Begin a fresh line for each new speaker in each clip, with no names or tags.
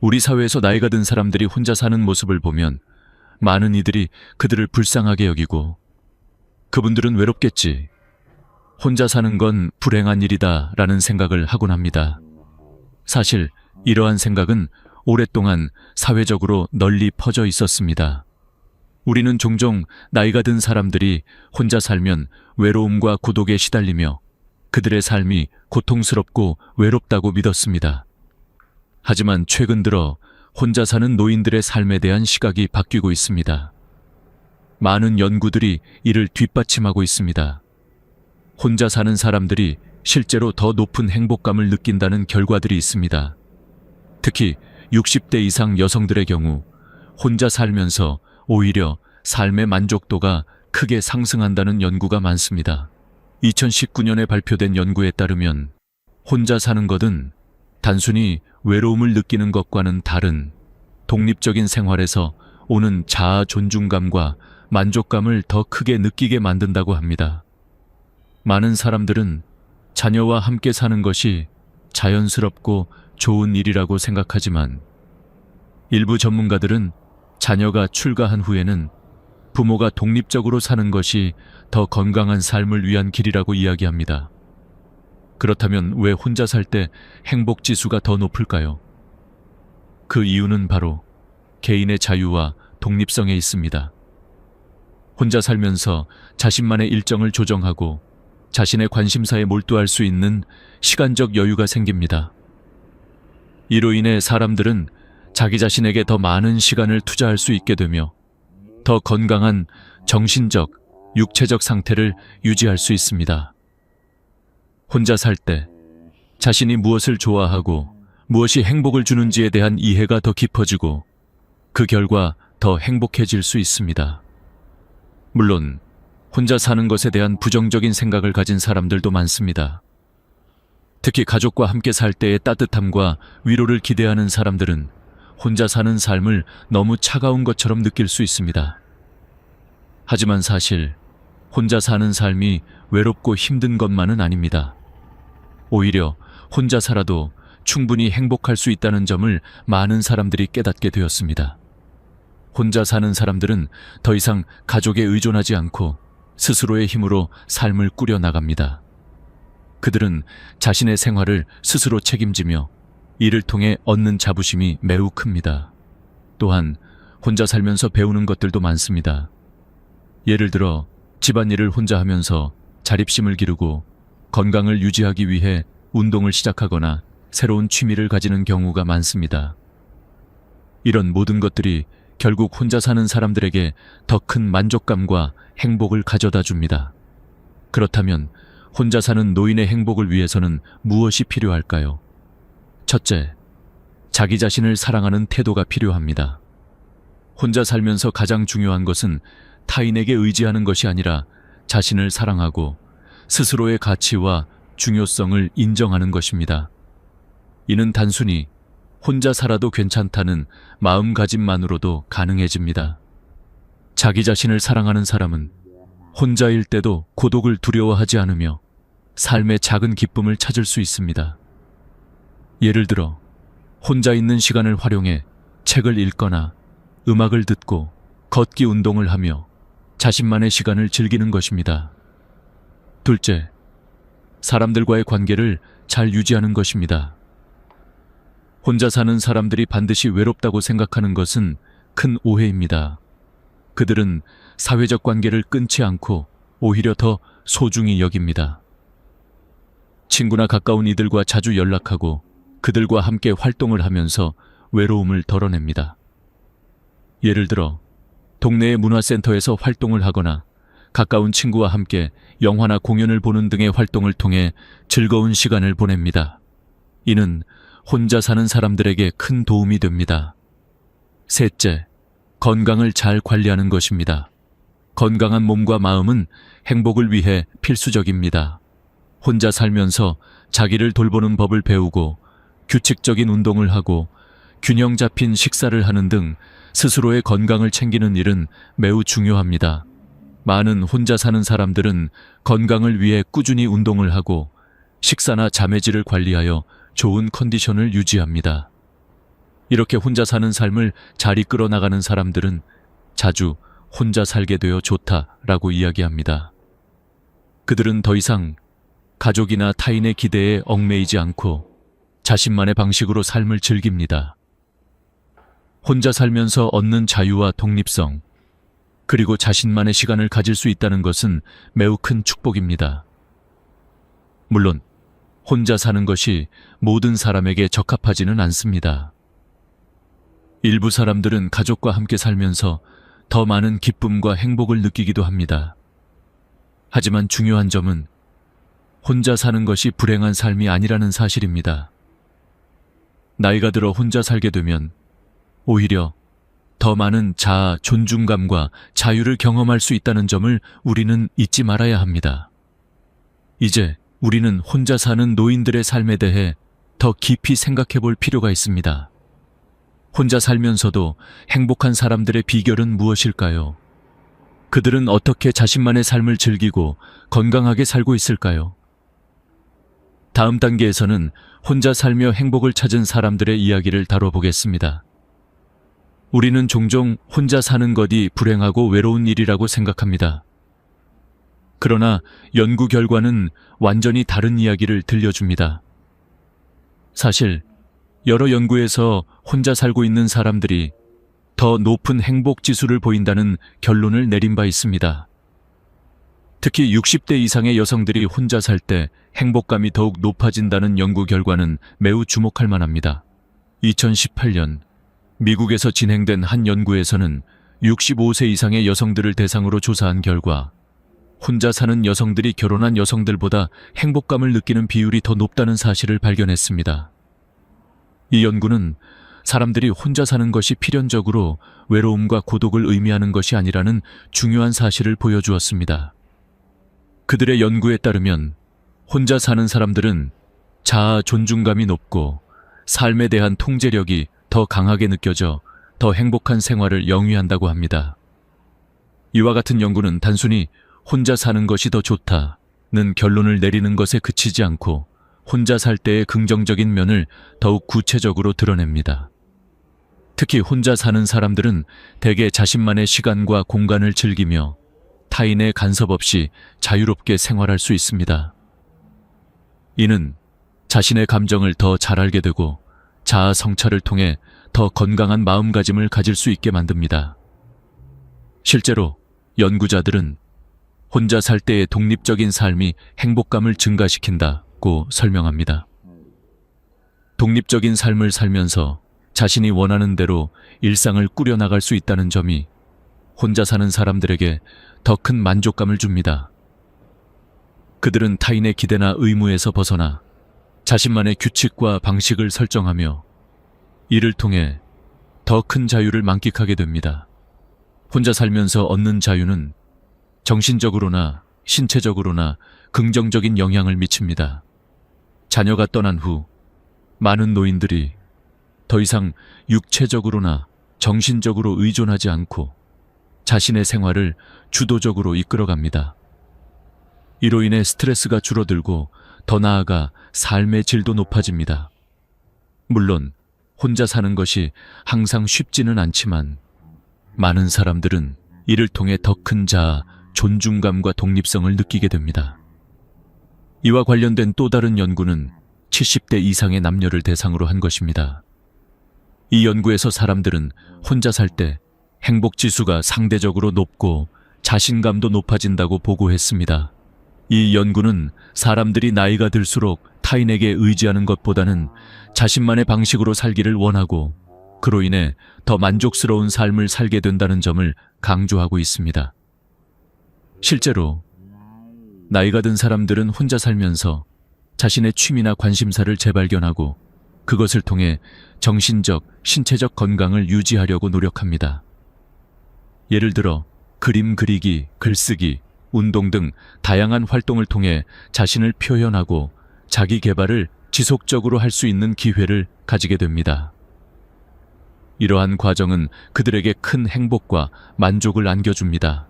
우리 사회에서 나이가 든 사람들이 혼자 사는 모습을 보면 많은 이들이 그들을 불쌍하게 여기고, 그분들은 외롭겠지, 혼자 사는 건 불행한 일이다 라는 생각을 하곤 합니다. 사실 이러한 생각은 오랫동안 사회적으로 널리 퍼져 있었습니다. 우리는 종종 나이가 든 사람들이 혼자 살면 외로움과孤独에 시달리며 그들의 삶이 고통스럽고 외롭다고 믿었습니다. 하지만 최근 들어 혼자 사는 노인들의 삶에 대한 시각이 바뀌고 있습니다. 많은 연구들이 이를 뒷받침하고 있습니다. 혼자 사는 사람들이 실제로 더 높은 행복감을 느낀다는 결과들이 있습니다. 특히 60대 이상 여성들의 경우 혼자 살면서 오히려 삶의 만족도가 크게 상승한다는 연구가 많습니다. 2019년에 발표된 연구에 따르면 혼자 사는 것은 단순히 외로움을 느끼는 것과는 다른 독립적인 생활에서 오는 자아 존중감과 만족감을 더 크게 느끼게 만든다고 합니다. 많은 사람들은 자녀와 함께 사는 것이 자연스럽고 좋은 일이라고 생각하지만, 일부 전문가들은 자녀가 출가한 후에는 부모가 독립적으로 사는 것이 더 건강한 삶을 위한 길이라고 이야기합니다. 그렇다면 왜 혼자 살 때 행복 지수가 더 높을까요? 그 이유는 바로 개인의 자유와 독립성에 있습니다. 혼자 살면서 자신만의 일정을 조정하고 자신의 관심사에 몰두할 수 있는 시간적 여유가 생깁니다. 이로 인해 사람들은 자기 자신에게 더 많은 시간을 투자할 수 있게 되며 더 건강한 정신적, 육체적 상태를 유지할 수 있습니다. 혼자 살 때 자신이 무엇을 좋아하고 무엇이 행복을 주는지에 대한 이해가 더 깊어지고 그 결과 더 행복해질 수 있습니다. 물론 혼자 사는 것에 대한 부정적인 생각을 가진 사람들도 많습니다. 특히 가족과 함께 살 때의 따뜻함과 위로를 기대하는 사람들은 혼자 사는 삶을 너무 차가운 것처럼 느낄 수 있습니다. 하지만 사실 혼자 사는 삶이 외롭고 힘든 것만은 아닙니다. 오히려 혼자 살아도 충분히 행복할 수 있다는 점을 많은 사람들이 깨닫게 되었습니다. 혼자 사는 사람들은 더 이상 가족에 의존하지 않고 스스로의 힘으로 삶을 꾸려나갑니다. 그들은 자신의 생활을 스스로 책임지며 이를 통해 얻는 자부심이 매우 큽니다. 또한 혼자 살면서 배우는 것들도 많습니다. 예를 들어 집안일을 혼자 하면서 자립심을 기르고 건강을 유지하기 위해 운동을 시작하거나 새로운 취미를 가지는 경우가 많습니다. 이런 모든 것들이 결국 혼자 사는 사람들에게 더 큰 만족감과 행복을 가져다 줍니다. 그렇다면 혼자 사는 노인의 행복을 위해서는 무엇이 필요할까요? 첫째, 자기 자신을 사랑하는 태도가 필요합니다. 혼자 살면서 가장 중요한 것은 타인에게 의지하는 것이 아니라 자신을 사랑하고 스스로의 가치와 중요성을 인정하는 것입니다. 이는 단순히 혼자 살아도 괜찮다는 마음가짐만으로도 가능해집니다. 자기 자신을 사랑하는 사람은 혼자일 때도 고독을 두려워하지 않으며 삶의 작은 기쁨을 찾을 수 있습니다. 예를 들어 혼자 있는 시간을 활용해 책을 읽거나 음악을 듣고 걷기 운동을 하며 자신만의 시간을 즐기는 것입니다. 둘째, 사람들과의 관계를 잘 유지하는 것입니다. 혼자 사는 사람들이 반드시 외롭다고 생각하는 것은 큰 오해입니다. 그들은 사회적 관계를 끊지 않고 오히려 더 소중히 여깁니다. 친구나 가까운 이들과 자주 연락하고 그들과 함께 활동을 하면서 외로움을 덜어냅니다. 예를 들어 동네의 문화센터에서 활동을 하거나 가까운 친구와 함께 영화나 공연을 보는 등의 활동을 통해 즐거운 시간을 보냅니다. 이는 혼자 사는 사람들에게 큰 도움이 됩니다. 셋째, 건강을 잘 관리하는 것입니다. 건강한 몸과 마음은 행복을 위해 필수적입니다. 혼자 살면서 자기를 돌보는 법을 배우고 규칙적인 운동을 하고 균형 잡힌 식사를 하는 등 스스로의 건강을 챙기는 일은 매우 중요합니다. 많은 혼자 사는 사람들은 건강을 위해 꾸준히 운동을 하고 식사나 잠의 질을 관리하여 좋은 컨디션을 유지합니다. 이렇게 혼자 사는 삶을 잘 이끌어 나가는 사람들은 자주 혼자 살게 되어 좋다라고 이야기합니다. 그들은 더 이상 가족이나 타인의 기대에 얽매이지 않고 자신만의 방식으로 삶을 즐깁니다. 혼자 살면서 얻는 자유와 독립성, 그리고 자신만의 시간을 가질 수 있다는 것은 매우 큰 축복입니다. 물론 혼자 사는 것이 모든 사람에게 적합하지는 않습니다. 일부 사람들은 가족과 함께 살면서 더 많은 기쁨과 행복을 느끼기도 합니다. 하지만 중요한 점은 혼자 사는 것이 불행한 삶이 아니라는 사실입니다. 나이가 들어 혼자 살게 되면 오히려 더 많은 자아, 존중감과 자유를 경험할 수 있다는 점을 우리는 잊지 말아야 합니다. 이제 우리는 혼자 사는 노인들의 삶에 대해 더 깊이 생각해 볼 필요가 있습니다. 혼자 살면서도 행복한 사람들의 비결은 무엇일까요? 그들은 어떻게 자신만의 삶을 즐기고 건강하게 살고 있을까요? 다음 단계에서는 혼자 살며 행복을 찾은 사람들의 이야기를 다뤄보겠습니다. 우리는 종종 혼자 사는 것이 불행하고 외로운 일이라고 생각합니다. 그러나 연구 결과는 완전히 다른 이야기를 들려줍니다. 사실 여러 연구에서 혼자 살고 있는 사람들이 더 높은 행복 지수를 보인다는 결론을 내린 바 있습니다. 특히 60대 이상의 여성들이 혼자 살 때 행복감이 더욱 높아진다는 연구 결과는 매우 주목할 만합니다. 2018년 미국에서 진행된 한 연구에서는 65세 이상의 여성들을 대상으로 조사한 결과 혼자 사는 여성들이 결혼한 여성들보다 행복감을 느끼는 비율이 더 높다는 사실을 발견했습니다. 이 연구는 사람들이 혼자 사는 것이 필연적으로 외로움과 고독을 의미하는 것이 아니라는 중요한 사실을 보여주었습니다. 그들의 연구에 따르면 혼자 사는 사람들은 자아 존중감이 높고 삶에 대한 통제력이 더 강하게 느껴져 더 행복한 생활을 영위한다고 합니다. 이와 같은 연구는 단순히 혼자 사는 것이 더 좋다는 결론을 내리는 것에 그치지 않고 혼자 살 때의 긍정적인 면을 더욱 구체적으로 드러냅니다. 특히 혼자 사는 사람들은 대개 자신만의 시간과 공간을 즐기며 타인의 간섭 없이 자유롭게 생활할 수 있습니다. 이는 자신의 감정을 더 잘 알게 되고 자아 성찰을 통해 더 건강한 마음가짐을 가질 수 있게 만듭니다. 실제로 연구자들은 혼자 살 때의 독립적인 삶이 행복감을 증가시킨다고 설명합니다. 독립적인 삶을 살면서 자신이 원하는 대로 일상을 꾸려나갈 수 있다는 점이 혼자 사는 사람들에게 더 큰 만족감을 줍니다. 그들은 타인의 기대나 의무에서 벗어나 자신만의 규칙과 방식을 설정하며 이를 통해 더 큰 자유를 만끽하게 됩니다. 혼자 살면서 얻는 자유는 정신적으로나 신체적으로나 긍정적인 영향을 미칩니다. 자녀가 떠난 후 많은 노인들이 더 이상 육체적으로나 정신적으로 의존하지 않고 자신의 생활을 주도적으로 이끌어갑니다. 이로 인해 스트레스가 줄어들고 더 나아가 삶의 질도 높아집니다. 물론 혼자 사는 것이 항상 쉽지는 않지만 많은 사람들은 이를 통해 더 큰 자아, 존중감과 독립성을 느끼게 됩니다. 이와 관련된 또 다른 연구는 70대 이상의 남녀를 대상으로 한 것입니다. 이 연구에서 사람들은 혼자 살 때 행복지수가 상대적으로 높고 자신감도 높아진다고 보고했습니다. 이 연구는 사람들이 나이가 들수록 타인에게 의지하는 것보다는 자신만의 방식으로 살기를 원하고 그로 인해 더 만족스러운 삶을 살게 된다는 점을 강조하고 있습니다. 실제로 나이가 든 사람들은 혼자 살면서 자신의 취미나 관심사를 재발견하고 그것을 통해 정신적, 신체적 건강을 유지하려고 노력합니다. 예를 들어 그림 그리기, 글쓰기, 운동 등 다양한 활동을 통해 자신을 표현하고 자기 개발을 지속적으로 할 수 있는 기회를 가지게 됩니다. 이러한 과정은 그들에게 큰 행복과 만족을 안겨줍니다.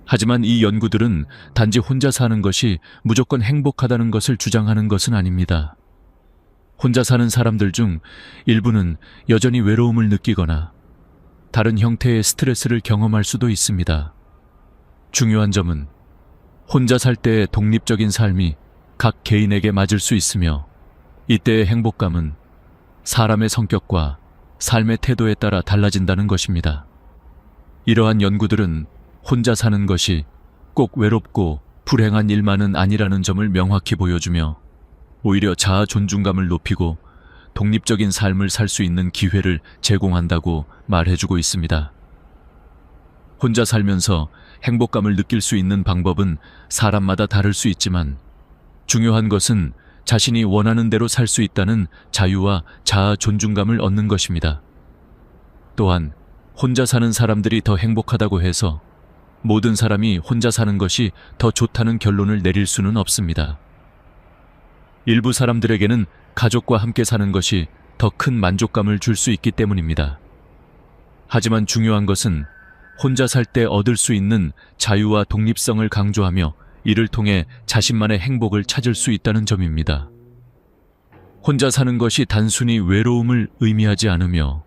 하지만 이 연구들은 단지 혼자 사는 것이 무조건 행복하다는 것을 주장하는 것은 아닙니다. 혼자 사는 사람들 중 일부는 여전히 외로움을 느끼거나 다른 형태의 스트레스를 경험할 수도 있습니다. 중요한 점은 혼자 살 때의 독립적인 삶이 각 개인에게 맞을 수 있으며, 이때의 행복감은 사람의 성격과 삶의 태도에 따라 달라진다는 것입니다. 이러한 연구들은 혼자 사는 것이 꼭 외롭고 불행한 일만은 아니라는 점을 명확히 보여주며, 오히려 자아 존중감을 높이고 독립적인 삶을 살 수 있는 기회를 제공한다고 말해주고 있습니다. 혼자 살면서 행복감을 느낄 수 있는 방법은 사람마다 다를 수 있지만, 중요한 것은 자신이 원하는 대로 살 수 있다는 자유와 자아 존중감을 얻는 것입니다. 또한 혼자 사는 사람들이 더 행복하다고 해서 모든 사람이 혼자 사는 것이 더 좋다는 결론을 내릴 수는 없습니다. 일부 사람들에게는 가족과 함께 사는 것이 더 큰 만족감을 줄 수 있기 때문입니다. 하지만 중요한 것은 혼자 살 때 얻을 수 있는 자유와 독립성을 강조하며, 이를 통해 자신만의 행복을 찾을 수 있다는 점입니다. 혼자 사는 것이 단순히 외로움을 의미하지 않으며,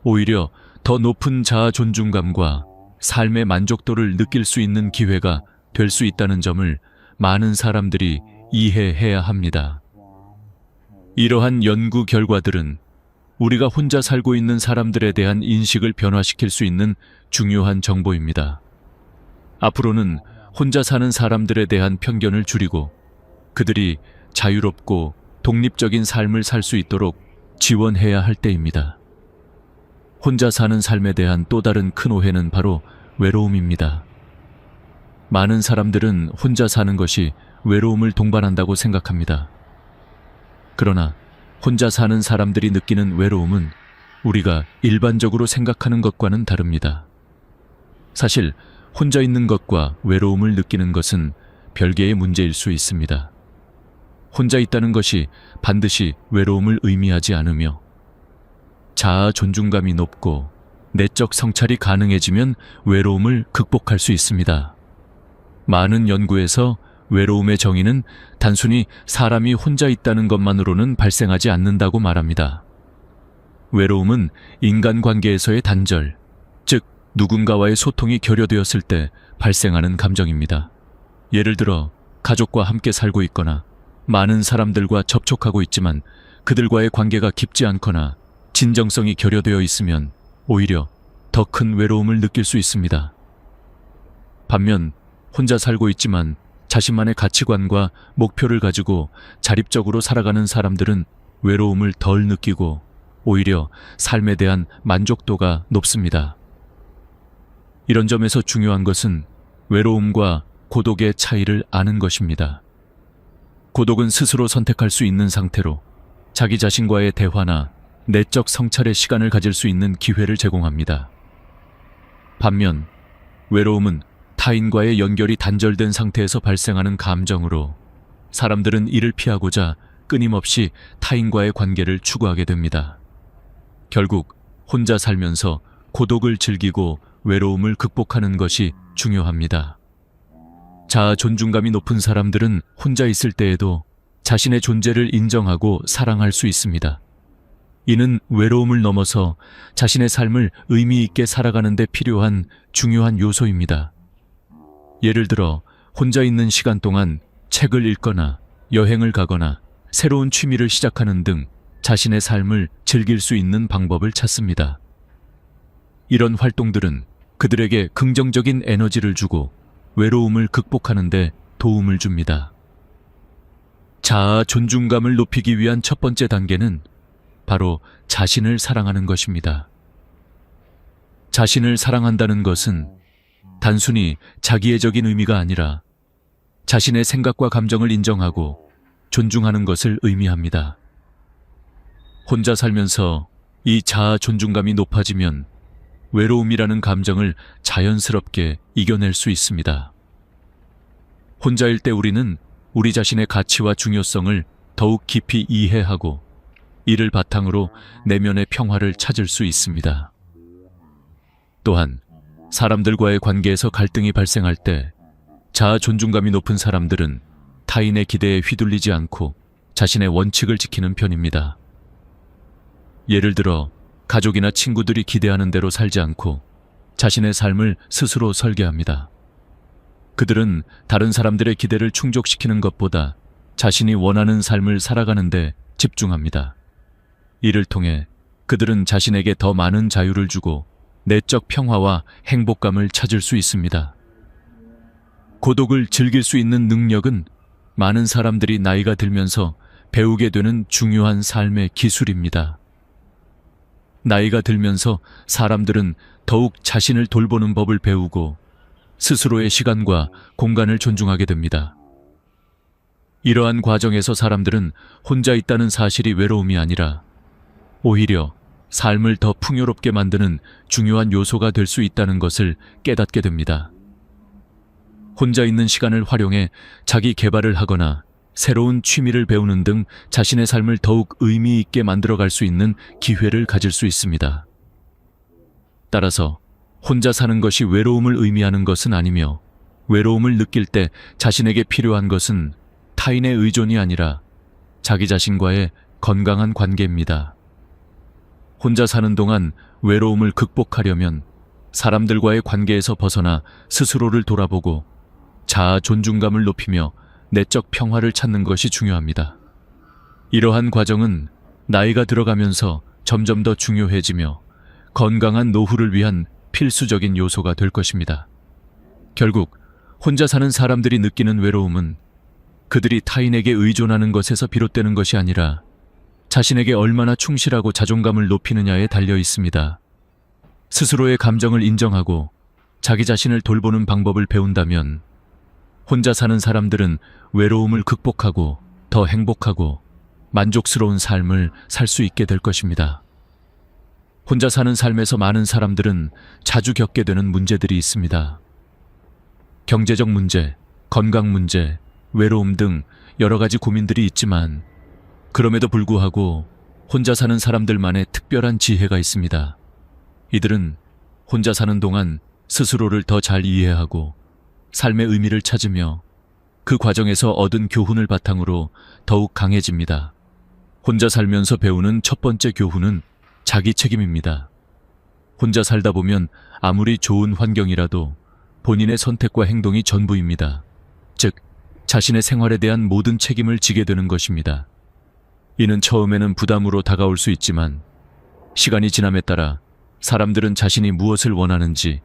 오히려 더 높은 자아 존중감과 삶의 만족도를 느낄 수 있는 기회가 될 수 있다는 점을 많은 사람들이 이해해야 합니다. 이러한 연구 결과들은 우리가 혼자 살고 있는 사람들에 대한 인식을 변화시킬 수 있는 중요한 정보입니다. 앞으로는 혼자 사는 사람들에 대한 편견을 줄이고 그들이 자유롭고 독립적인 삶을 살 수 있도록 지원해야 할 때입니다. 혼자 사는 삶에 대한 또 다른 큰 오해는 바로 외로움입니다. 많은 사람들은 혼자 사는 것이 외로움을 동반한다고 생각합니다. 그러나 혼자 사는 사람들이 느끼는 외로움은 우리가 일반적으로 생각하는 것과는 다릅니다. 사실 혼자 있는 것과 외로움을 느끼는 것은 별개의 문제일 수 있습니다. 혼자 있다는 것이 반드시 외로움을 의미하지 않으며, 자아 존중감이 높고 내적 성찰이 가능해지면 외로움을 극복할 수 있습니다. 많은 연구에서 외로움의 정의는 단순히 사람이 혼자 있다는 것만으로는 발생하지 않는다고 말합니다. 외로움은 인간관계에서의 단절, 즉 누군가와의 소통이 결여되었을 때 발생하는 감정입니다. 예를 들어 가족과 함께 살고 있거나 많은 사람들과 접촉하고 있지만 그들과의 관계가 깊지 않거나 진정성이 결여되어 있으면 오히려 더 큰 외로움을 느낄 수 있습니다. 반면 혼자 살고 있지만 자신만의 가치관과 목표를 가지고 자립적으로 살아가는 사람들은 외로움을 덜 느끼고 오히려 삶에 대한 만족도가 높습니다. 이런 점에서 중요한 것은 외로움과 고독의 차이를 아는 것입니다. 고독은 스스로 선택할 수 있는 상태로 자기 자신과의 대화나 내적 성찰의 시간을 가질 수 있는 기회를 제공합니다. 반면 외로움은 타인과의 연결이 단절된 상태에서 발생하는 감정으로, 사람들은 이를 피하고자 끊임없이 타인과의 관계를 추구하게 됩니다. 결국 혼자 살면서 고독을 즐기고 외로움을 극복하는 것이 중요합니다. 자아 존중감이 높은 사람들은 혼자 있을 때에도 자신의 존재를 인정하고 사랑할 수 있습니다. 이는 외로움을 넘어서 자신의 삶을 의미 있게 살아가는 데 필요한 중요한 요소입니다. 예를 들어 혼자 있는 시간 동안 책을 읽거나 여행을 가거나 새로운 취미를 시작하는 등 자신의 삶을 즐길 수 있는 방법을 찾습니다. 이런 활동들은 그들에게 긍정적인 에너지를 주고 외로움을 극복하는 데 도움을 줍니다. 자아 존중감을 높이기 위한 첫 번째 단계는 바로 자신을 사랑하는 것입니다. 자신을 사랑한다는 것은 단순히 자기애적인 의미가 아니라 자신의 생각과 감정을 인정하고 존중하는 것을 의미합니다. 혼자 살면서 이 자아 존중감이 높아지면 외로움이라는 감정을 자연스럽게 이겨낼 수 있습니다. 혼자일 때 우리는 우리 자신의 가치와 중요성을 더욱 깊이 이해하고 이를 바탕으로 내면의 평화를 찾을 수 있습니다. 또한 사람들과의 관계에서 갈등이 발생할 때 자아 존중감이 높은 사람들은 타인의 기대에 휘둘리지 않고 자신의 원칙을 지키는 편입니다. 예를 들어 가족이나 친구들이 기대하는 대로 살지 않고 자신의 삶을 스스로 설계합니다. 그들은 다른 사람들의 기대를 충족시키는 것보다 자신이 원하는 삶을 살아가는 데 집중합니다. 이를 통해 그들은 자신에게 더 많은 자유를 주고 내적 평화와 행복감을 찾을 수 있습니다. 고독을 즐길 수 있는 능력은 많은 사람들이 나이가 들면서 배우게 되는 중요한 삶의 기술입니다. 나이가 들면서 사람들은 더욱 자신을 돌보는 법을 배우고 스스로의 시간과 공간을 존중하게 됩니다. 이러한 과정에서 사람들은 혼자 있다는 사실이 외로움이 아니라 오히려 삶을 더 풍요롭게 만드는 중요한 요소가 될 수 있다는 것을 깨닫게 됩니다. 혼자 있는 시간을 활용해 자기 개발을 하거나 새로운 취미를 배우는 등 자신의 삶을 더욱 의미 있게 만들어갈 수 있는 기회를 가질 수 있습니다. 따라서 혼자 사는 것이 외로움을 의미하는 것은 아니며 외로움을 느낄 때 자신에게 필요한 것은 타인의 의존이 아니라 자기 자신과의 건강한 관계입니다. 혼자 사는 동안 외로움을 극복하려면 사람들과의 관계에서 벗어나 스스로를 돌아보고 자아 존중감을 높이며 내적 평화를 찾는 것이 중요합니다. 이러한 과정은 나이가 들어가면서 점점 더 중요해지며 건강한 노후를 위한 필수적인 요소가 될 것입니다. 결국 혼자 사는 사람들이 느끼는 외로움은 그들이 타인에게 의존하는 것에서 비롯되는 것이 아니라 자신에게 얼마나 충실하고 자존감을 높이느냐에 달려 있습니다. 스스로의 감정을 인정하고 자기 자신을 돌보는 방법을 배운다면 혼자 사는 사람들은 외로움을 극복하고 더 행복하고 만족스러운 삶을 살 수 있게 될 것입니다. 혼자 사는 삶에서 많은 사람들은 자주 겪게 되는 문제들이 있습니다. 경제적 문제, 건강 문제, 외로움 등 여러 가지 고민들이 있지만 그럼에도 불구하고 혼자 사는 사람들만의 특별한 지혜가 있습니다. 이들은 혼자 사는 동안 스스로를 더 잘 이해하고 삶의 의미를 찾으며 그 과정에서 얻은 교훈을 바탕으로 더욱 강해집니다. 혼자 살면서 배우는 첫 번째 교훈은 자기 책임입니다. 혼자 살다 보면 아무리 좋은 환경이라도 본인의 선택과 행동이 전부입니다. 즉, 자신의 생활에 대한 모든 책임을 지게 되는 것입니다. 이는 처음에는 부담으로 다가올 수 있지만 시간이 지남에 따라 사람들은 자신이 무엇을 원하는지,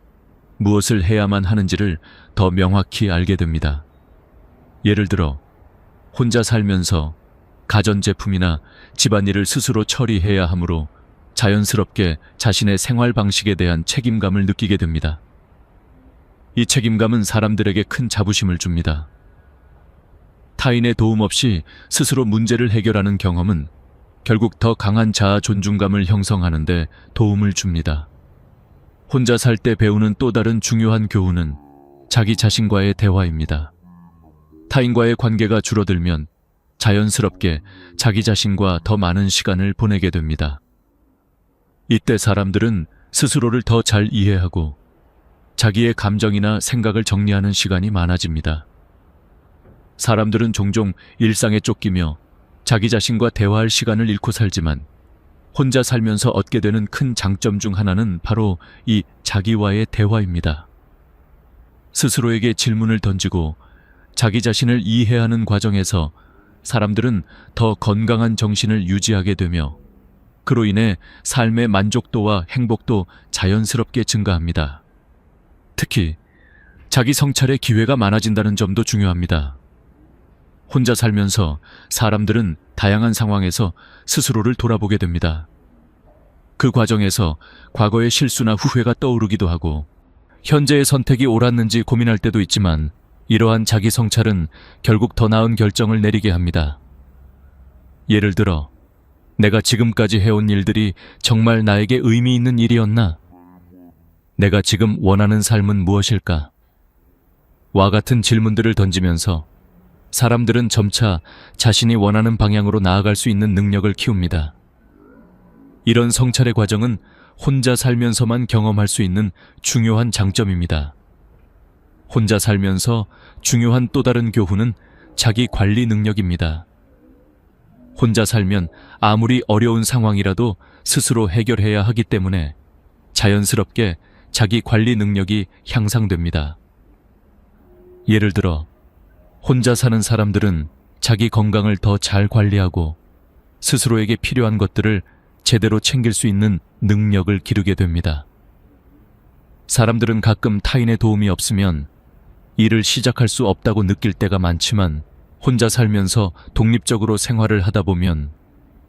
무엇을 해야만 하는지를 더 명확히 알게 됩니다. 예를 들어 혼자 살면서 가전제품이나 집안일을 스스로 처리해야 하므로 자연스럽게 자신의 생활 방식에 대한 책임감을 느끼게 됩니다. 이 책임감은 사람들에게 큰 자부심을 줍니다. 타인의 도움 없이 스스로 문제를 해결하는 경험은 결국 더 강한 자아 존중감을 형성하는 데 도움을 줍니다. 혼자 살 때 배우는 또 다른 중요한 교훈은 자기 자신과의 대화입니다. 타인과의 관계가 줄어들면 자연스럽게 자기 자신과 더 많은 시간을 보내게 됩니다. 이때 사람들은 스스로를 더 잘 이해하고 자기의 감정이나 생각을 정리하는 시간이 많아집니다. 사람들은 종종 일상에 쫓기며 자기 자신과 대화할 시간을 잃고 살지만 혼자 살면서 얻게 되는 큰 장점 중 하나는 바로 이 자기와의 대화입니다. 스스로에게 질문을 던지고 자기 자신을 이해하는 과정에서 사람들은 더 건강한 정신을 유지하게 되며 그로 인해 삶의 만족도와 행복도 자연스럽게 증가합니다. 특히 자기 성찰의 기회가 많아진다는 점도 중요합니다. 혼자 살면서 사람들은 다양한 상황에서 스스로를 돌아보게 됩니다. 그 과정에서 과거의 실수나 후회가 떠오르기도 하고 현재의 선택이 옳았는지 고민할 때도 있지만 이러한 자기 성찰은 결국 더 나은 결정을 내리게 합니다. 예를 들어 내가 지금까지 해온 일들이 정말 나에게 의미 있는 일이었나? 내가 지금 원하는 삶은 무엇일까? 와 같은 질문들을 던지면서 사람들은 점차 자신이 원하는 방향으로 나아갈 수 있는 능력을 키웁니다. 이런 성찰의 과정은 혼자 살면서만 경험할 수 있는 중요한 장점입니다. 혼자 살면서 중요한 또 다른 교훈은 자기 관리 능력입니다. 혼자 살면 아무리 어려운 상황이라도 스스로 해결해야 하기 때문에 자연스럽게 자기 관리 능력이 향상됩니다. 예를 들어, 혼자 사는 사람들은 자기 건강을 더 잘 관리하고 스스로에게 필요한 것들을 제대로 챙길 수 있는 능력을 기르게 됩니다. 사람들은 가끔 타인의 도움이 없으면 일을 시작할 수 없다고 느낄 때가 많지만 혼자 살면서 독립적으로 생활을 하다 보면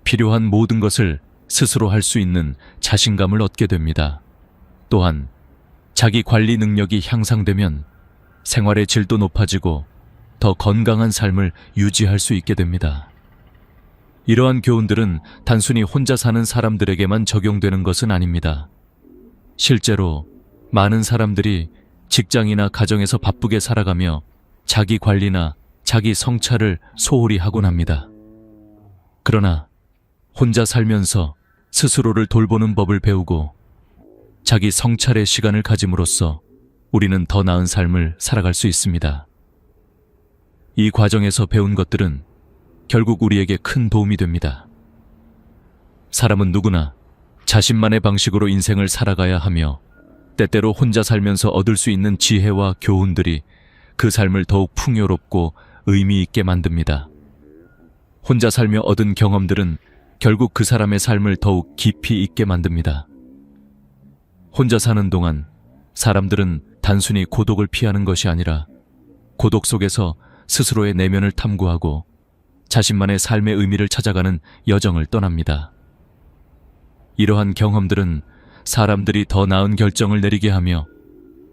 필요한 모든 것을 스스로 할 수 있는 자신감을 얻게 됩니다. 또한 자기 관리 능력이 향상되면 생활의 질도 높아지고 더 건강한 삶을 유지할 수 있게 됩니다. 이러한 교훈들은 단순히 혼자 사는 사람들에게만 적용되는 것은 아닙니다. 실제로 많은 사람들이 직장이나 가정에서 바쁘게 살아가며 자기 관리나 자기 성찰을 소홀히 하곤 합니다. 그러나 혼자 살면서 스스로를 돌보는 법을 배우고 자기 성찰의 시간을 가짐으로써 우리는 더 나은 삶을 살아갈 수 있습니다. 이 과정에서 배운 것들은 결국 우리에게 큰 도움이 됩니다. 사람은 누구나 자신만의 방식으로 인생을 살아가야 하며 때때로 혼자 살면서 얻을 수 있는 지혜와 교훈들이 그 삶을 더욱 풍요롭고 의미 있게 만듭니다. 혼자 살며 얻은 경험들은 결국 그 사람의 삶을 더욱 깊이 있게 만듭니다. 혼자 사는 동안 사람들은 단순히 고독을 피하는 것이 아니라 고독 속에서 스스로의 내면을 탐구하고 자신만의 삶의 의미를 찾아가는 여정을 떠납니다. 이러한 경험들은 사람들이 더 나은 결정을 내리게 하며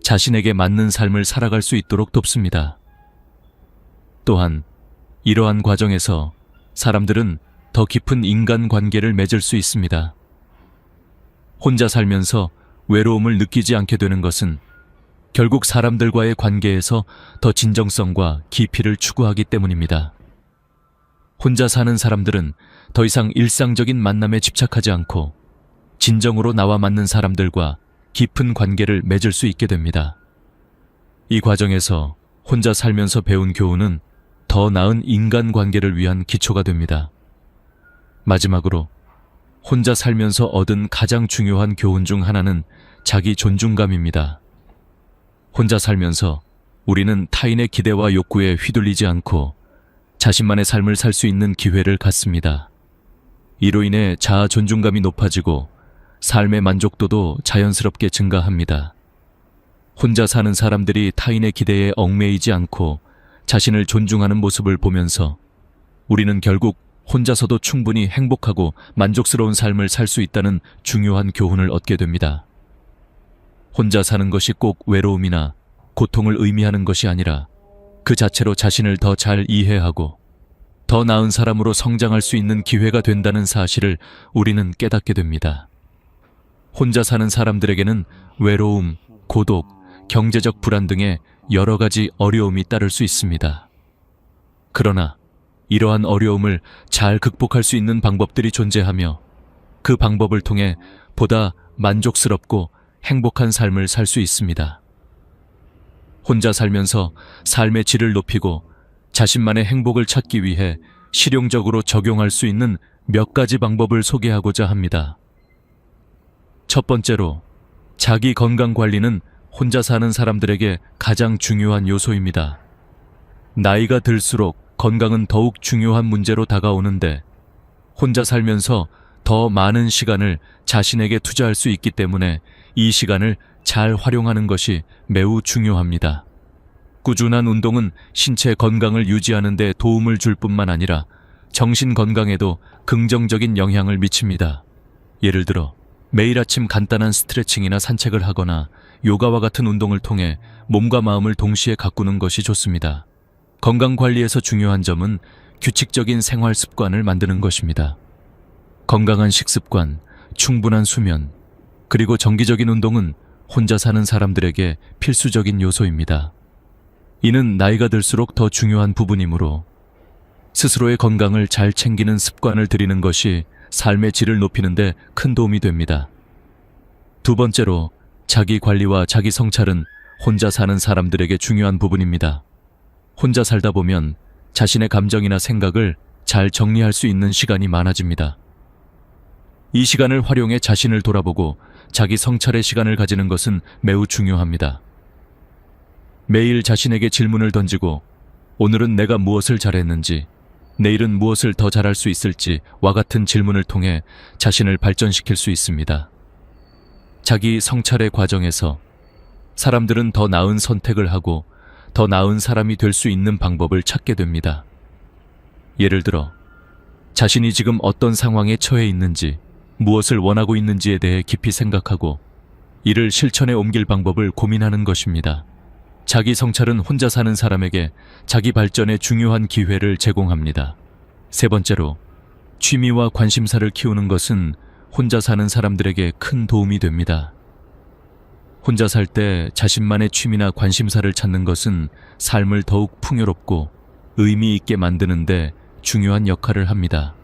자신에게 맞는 삶을 살아갈 수 있도록 돕습니다. 또한 이러한 과정에서 사람들은 더 깊은 인간관계를 맺을 수 있습니다. 혼자 살면서 외로움을 느끼지 않게 되는 것은 결국 사람들과의 관계에서 더 진정성과 깊이를 추구하기 때문입니다. 혼자 사는 사람들은 더 이상 일상적인 만남에 집착하지 않고 진정으로 나와 맞는 사람들과 깊은 관계를 맺을 수 있게 됩니다. 이 과정에서 혼자 살면서 배운 교훈은 더 나은 인간관계를 위한 기초가 됩니다. 마지막으로 혼자 살면서 얻은 가장 중요한 교훈 중 하나는 자기 존중감입니다. 혼자 살면서 우리는 타인의 기대와 욕구에 휘둘리지 않고 자신만의 삶을 살 수 있는 기회를 갖습니다. 이로 인해 자아 존중감이 높아지고 삶의 만족도도 자연스럽게 증가합니다. 혼자 사는 사람들이 타인의 기대에 얽매이지 않고 자신을 존중하는 모습을 보면서 우리는 결국 혼자서도 충분히 행복하고 만족스러운 삶을 살 수 있다는 중요한 교훈을 얻게 됩니다. 혼자 사는 것이 꼭 외로움이나 고통을 의미하는 것이 아니라 그 자체로 자신을 더 잘 이해하고 더 나은 사람으로 성장할 수 있는 기회가 된다는 사실을 우리는 깨닫게 됩니다. 혼자 사는 사람들에게는 외로움, 고독, 경제적 불안 등의 여러 가지 어려움이 따를 수 있습니다. 그러나 이러한 어려움을 잘 극복할 수 있는 방법들이 존재하며 그 방법을 통해 보다 만족스럽고 행복한 삶을 살 수 있습니다. 혼자 살면서 삶의 질을 높이고 자신만의 행복을 찾기 위해 실용적으로 적용할 수 있는 몇 가지 방법을 소개하고자 합니다. 첫 번째로, 자기 건강 관리는 혼자 사는 사람들에게 가장 중요한 요소입니다. 나이가 들수록 건강은 더욱 중요한 문제로 다가오는데 혼자 살면서 더 많은 시간을 자신에게 투자할 수 있기 때문에 이 시간을 잘 활용하는 것이 매우 중요합니다. 꾸준한 운동은 신체 건강을 유지하는 데 도움을 줄 뿐만 아니라 정신 건강에도 긍정적인 영향을 미칩니다. 예를 들어 매일 아침 간단한 스트레칭이나 산책을 하거나 요가와 같은 운동을 통해 몸과 마음을 동시에 가꾸는 것이 좋습니다. 건강관리에서 중요한 점은 규칙적인 생활 습관을 만드는 것입니다. 건강한 식습관, 충분한 수면, 그리고 정기적인 운동은 혼자 사는 사람들에게 필수적인 요소입니다. 이는 나이가 들수록 더 중요한 부분이므로 스스로의 건강을 잘 챙기는 습관을 들이는 것이 삶의 질을 높이는 데 큰 도움이 됩니다. 두 번째로, 자기 관리와 자기 성찰은 혼자 사는 사람들에게 중요한 부분입니다. 혼자 살다 보면 자신의 감정이나 생각을 잘 정리할 수 있는 시간이 많아집니다. 이 시간을 활용해 자신을 돌아보고 자기 성찰의 시간을 가지는 것은 매우 중요합니다. 매일 자신에게 질문을 던지고 오늘은 내가 무엇을 잘했는지, 내일은 무엇을 더 잘할 수 있을지와 같은 질문을 통해 자신을 발전시킬 수 있습니다. 자기 성찰의 과정에서 사람들은 더 나은 선택을 하고 더 나은 사람이 될 수 있는 방법을 찾게 됩니다. 예를 들어, 자신이 지금 어떤 상황에 처해 있는지, 무엇을 원하고 있는지에 대해 깊이 생각하고 이를 실천에 옮길 방법을 고민하는 것입니다. 자기 성찰은 혼자 사는 사람에게 자기 발전에 중요한 기회를 제공합니다. 세 번째로, 취미와 관심사를 키우는 것은 혼자 사는 사람들에게 큰 도움이 됩니다. 혼자 살 때 자신만의 취미나 관심사를 찾는 것은 삶을 더욱 풍요롭고 의미 있게 만드는 데 중요한 역할을 합니다.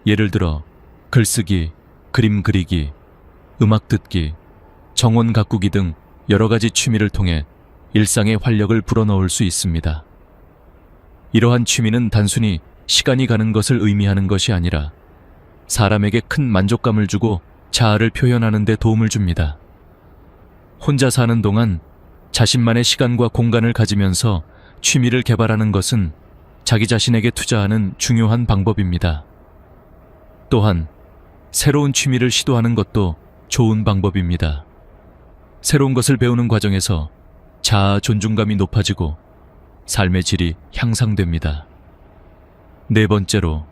예를 들어 글쓰기, 그림 그리기, 음악 듣기, 정원 가꾸기 등 여러 가지 취미를 통해 일상의 활력을 불어넣을 수 있습니다. 이러한 취미는 단순히 시간이 가는 것을 의미하는 것이 아니라 사람에게 큰 만족감을 주고 자아를 표현하는 데 도움을 줍니다. 혼자 사는 동안 자신만의 시간과 공간을 가지면서 취미를 개발하는 것은 자기 자신에게 투자하는 중요한 방법입니다. 또한 새로운 취미를 시도하는 것도 좋은 방법입니다. 새로운 것을 배우는 과정에서 자아 존중감이 높아지고 삶의 질이 향상됩니다. 네 번째로,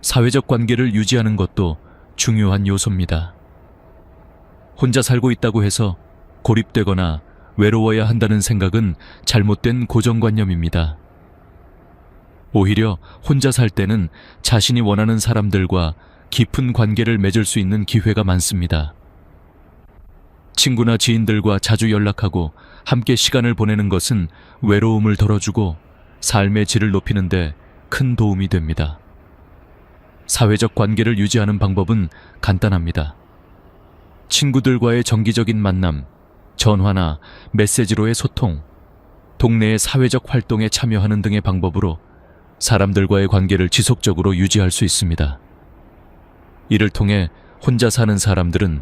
사회적 관계를 유지하는 것도 중요한 요소입니다. 혼자 살고 있다고 해서 고립되거나 외로워야 한다는 생각은 잘못된 고정관념입니다. 오히려 혼자 살 때는 자신이 원하는 사람들과 깊은 관계를 맺을 수 있는 기회가 많습니다. 친구나 지인들과 자주 연락하고 함께 시간을 보내는 것은 외로움을 덜어주고 삶의 질을 높이는 데 큰 도움이 됩니다. 사회적 관계를 유지하는 방법은 간단합니다. 친구들과의 정기적인 만남, 전화나 메시지로의 소통, 동네의 사회적 활동에 참여하는 등의 방법으로 사람들과의 관계를 지속적으로 유지할 수 있습니다. 이를 통해 혼자 사는 사람들은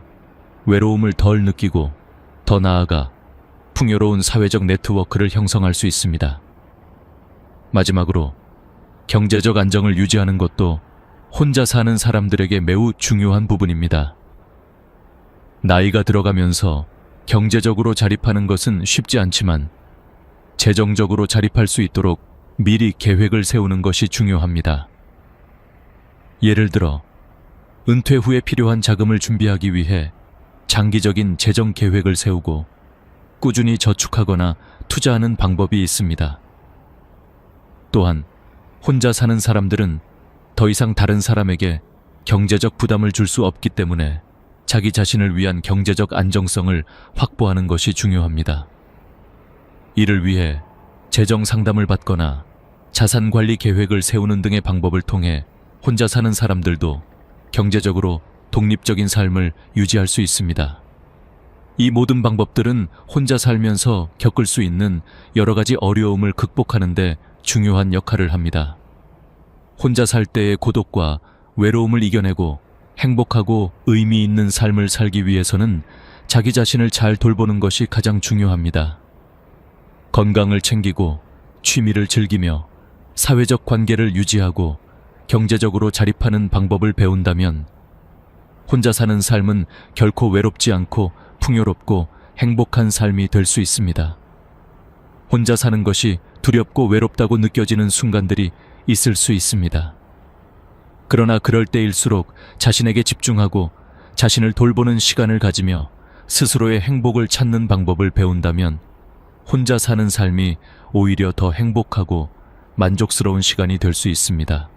외로움을 덜 느끼고 더 나아가 풍요로운 사회적 네트워크를 형성할 수 있습니다. 마지막으로, 경제적 안정을 유지하는 것도 혼자 사는 사람들에게 매우 중요한 부분입니다. 나이가 들어가면서 경제적으로 자립하는 것은 쉽지 않지만 재정적으로 자립할 수 있도록 미리 계획을 세우는 것이 중요합니다. 예를 들어, 은퇴 후에 필요한 자금을 준비하기 위해 장기적인 재정 계획을 세우고 꾸준히 저축하거나 투자하는 방법이 있습니다. 또한 혼자 사는 사람들은 더 이상 다른 사람에게 경제적 부담을 줄 수 없기 때문에 자기 자신을 위한 경제적 안정성을 확보하는 것이 중요합니다. 이를 위해 재정 상담을 받거나 자산 관리 계획을 세우는 등의 방법을 통해 혼자 사는 사람들도 경제적으로 독립적인 삶을 유지할 수 있습니다. 이 모든 방법들은 혼자 살면서 겪을 수 있는 여러 가지 어려움을 극복하는 데 중요한 역할을 합니다. 혼자 살 때의 고독과 외로움을 이겨내고 행복하고 의미 있는 삶을 살기 위해서는 자기 자신을 잘 돌보는 것이 가장 중요합니다. 건강을 챙기고 취미를 즐기며 사회적 관계를 유지하고 경제적으로 자립하는 방법을 배운다면 혼자 사는 삶은 결코 외롭지 않고 풍요롭고 행복한 삶이 될 수 있습니다. 혼자 사는 것이 두렵고 외롭다고 느껴지는 순간들이 있을 수 있습니다. 그러나 그럴 때일수록 자신에게 집중하고 자신을 돌보는 시간을 가지며 스스로의 행복을 찾는 방법을 배운다면 혼자 사는 삶이 오히려 더 행복하고 만족스러운 시간이 될 수 있습니다.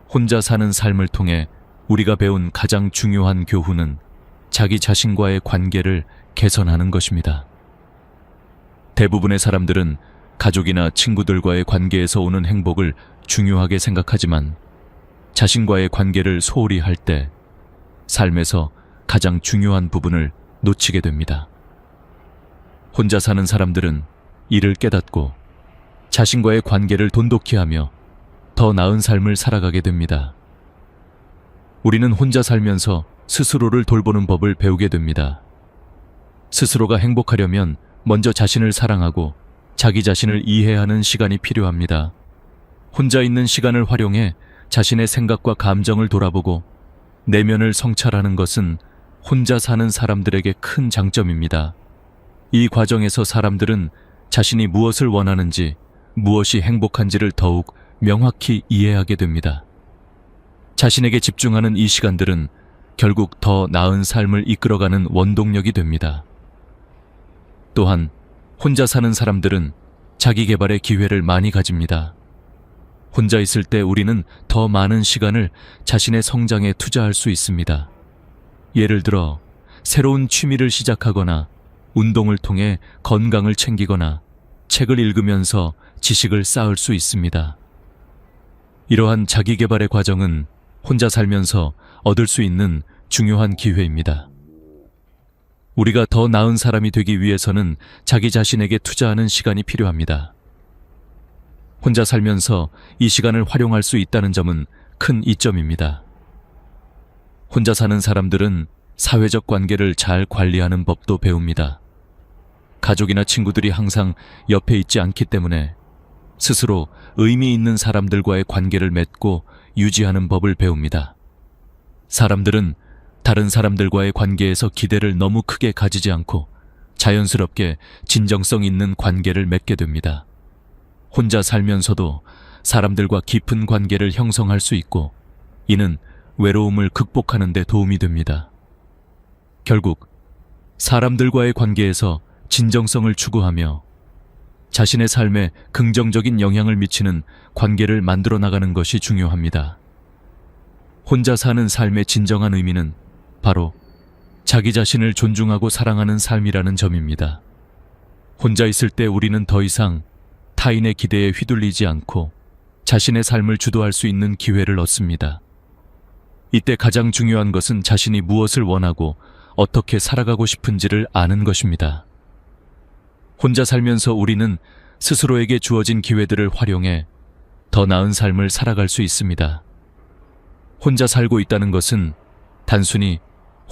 혼자 사는 삶을 통해 우리가 배운 가장 중요한 교훈은 자기 자신과의 관계를 개선하는 것입니다. 대부분의 사람들은 가족이나 친구들과의 관계에서 오는 행복을 중요하게 생각하지만 자신과의 관계를 소홀히 할 때 삶에서 가장 중요한 부분을 놓치게 됩니다. 혼자 사는 사람들은 이를 깨닫고 자신과의 관계를 돈독히 하며 더 나은 삶을 살아가게 됩니다. 우리는 혼자 살면서 스스로를 돌보는 법을 배우게 됩니다. 스스로가 행복하려면 먼저 자신을 사랑하고 자기 자신을 이해하는 시간이 필요합니다. 혼자 있는 시간을 활용해 자신의 생각과 감정을 돌아보고 내면을 성찰하는 것은 혼자 사는 사람들에게 큰 장점입니다. 이 과정에서 사람들은 자신이 무엇을 원하는지, 무엇이 행복한지를 더욱 명확히 이해하게 됩니다. 자신에게 집중하는 이 시간들은 결국 더 나은 삶을 이끌어가는 원동력이 됩니다. 또한 혼자 사는 사람들은 자기 개발의 기회를 많이 가집니다. 혼자 있을 때 우리는 더 많은 시간을 자신의 성장에 투자할 수 있습니다. 예를 들어 새로운 취미를 시작하거나 운동을 통해 건강을 챙기거나 책을 읽으면서 지식을 쌓을 수 있습니다. 이러한 자기 개발의 과정은 혼자 살면서 얻을 수 있는 중요한 기회입니다. 우리가 더 나은 사람이 되기 위해서는 자기 자신에게 투자하는 시간이 필요합니다. 혼자 살면서 이 시간을 활용할 수 있다는 점은 큰 이점입니다. 혼자 사는 사람들은 사회적 관계를 잘 관리하는 법도 배웁니다. 가족이나 친구들이 항상 옆에 있지 않기 때문에 스스로 의미 있는 사람들과의 관계를 맺고 유지하는 법을 배웁니다. 사람들은 다른 사람들과의 관계에서 기대를 너무 크게 가지지 않고 자연스럽게 진정성 있는 관계를 맺게 됩니다. 혼자 살면서도 사람들과 깊은 관계를 형성할 수 있고 이는 외로움을 극복하는 데 도움이 됩니다. 결국 사람들과의 관계에서 진정성을 추구하며 자신의 삶에 긍정적인 영향을 미치는 관계를 만들어 나가는 것이 중요합니다. 혼자 사는 삶의 진정한 의미는 바로 자기 자신을 존중하고 사랑하는 삶이라는 점입니다. 혼자 있을 때 우리는 더 이상 타인의 기대에 휘둘리지 않고 자신의 삶을 주도할 수 있는 기회를 얻습니다. 이때 가장 중요한 것은 자신이 무엇을 원하고 어떻게 살아가고 싶은지를 아는 것입니다. 혼자 살면서 우리는 스스로에게 주어진 기회들을 활용해 더 나은 삶을 살아갈 수 있습니다. 혼자 살고 있다는 것은 단순히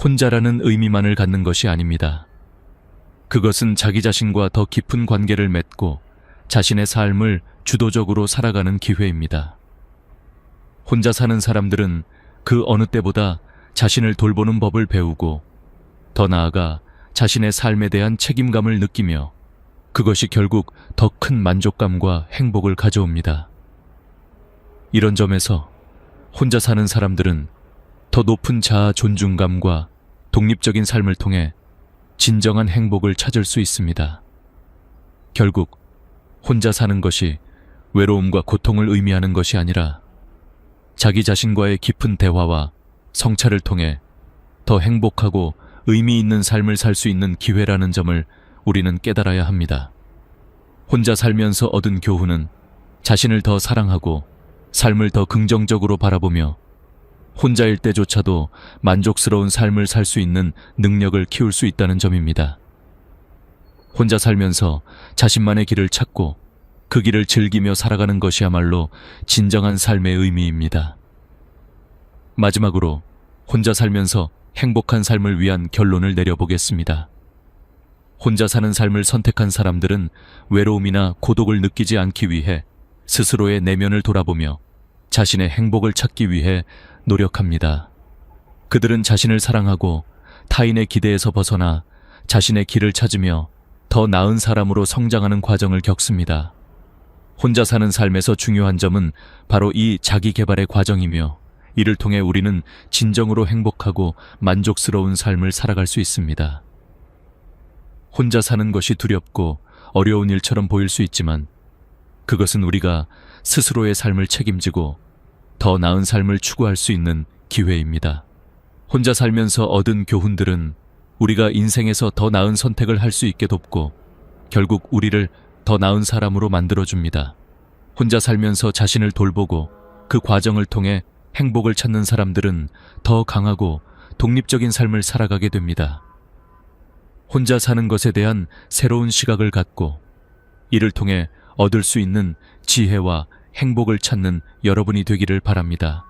혼자라는 의미만을 갖는 것이 아닙니다. 그것은 자기 자신과 더 깊은 관계를 맺고 자신의 삶을 주도적으로 살아가는 기회입니다. 혼자 사는 사람들은 그 어느 때보다 자신을 돌보는 법을 배우고 더 나아가 자신의 삶에 대한 책임감을 느끼며 그것이 결국 더 큰 만족감과 행복을 가져옵니다. 이런 점에서 혼자 사는 사람들은 더 높은 자아 존중감과 독립적인 삶을 통해 진정한 행복을 찾을 수 있습니다. 결국 혼자 사는 것이 외로움과 고통을 의미하는 것이 아니라 자기 자신과의 깊은 대화와 성찰을 통해 더 행복하고 의미 있는 삶을 살 수 있는 기회라는 점을 우리는 깨달아야 합니다. 혼자 살면서 얻은 교훈은 자신을 더 사랑하고 삶을 더 긍정적으로 바라보며 혼자일 때조차도 만족스러운 삶을 살 수 있는 능력을 키울 수 있다는 점입니다. 혼자 살면서 자신만의 길을 찾고 그 길을 즐기며 살아가는 것이야말로 진정한 삶의 의미입니다. 마지막으로 혼자 살면서 행복한 삶을 위한 결론을 내려보겠습니다. 혼자 사는 삶을 선택한 사람들은 외로움이나 고독을 느끼지 않기 위해 스스로의 내면을 돌아보며 자신의 행복을 찾기 위해 노력합니다. 그들은 자신을 사랑하고 타인의 기대에서 벗어나 자신의 길을 찾으며 더 나은 사람으로 성장하는 과정을 겪습니다. 혼자 사는 삶에서 중요한 점은 바로 이 자기 개발의 과정이며 이를 통해 우리는 진정으로 행복하고 만족스러운 삶을 살아갈 수 있습니다. 혼자 사는 것이 두렵고 어려운 일처럼 보일 수 있지만 그것은 우리가 스스로의 삶을 책임지고 더 나은 삶을 추구할 수 있는 기회입니다. 혼자 살면서 얻은 교훈들은 우리가 인생에서 더 나은 선택을 할 수 있게 돕고 결국 우리를 더 나은 사람으로 만들어줍니다. 혼자 살면서 자신을 돌보고 그 과정을 통해 행복을 찾는 사람들은 더 강하고 독립적인 삶을 살아가게 됩니다. 혼자 사는 것에 대한 새로운 시각을 갖고 이를 통해 얻을 수 있는 지혜와 행복을 찾는 여러분이 되기를 바랍니다.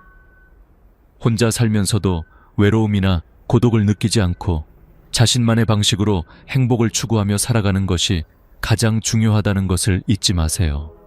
혼자 살면서도 외로움이나 고독을 느끼지 않고 자신만의 방식으로 행복을 추구하며 살아가는 것이 가장 중요하다는 것을 잊지 마세요.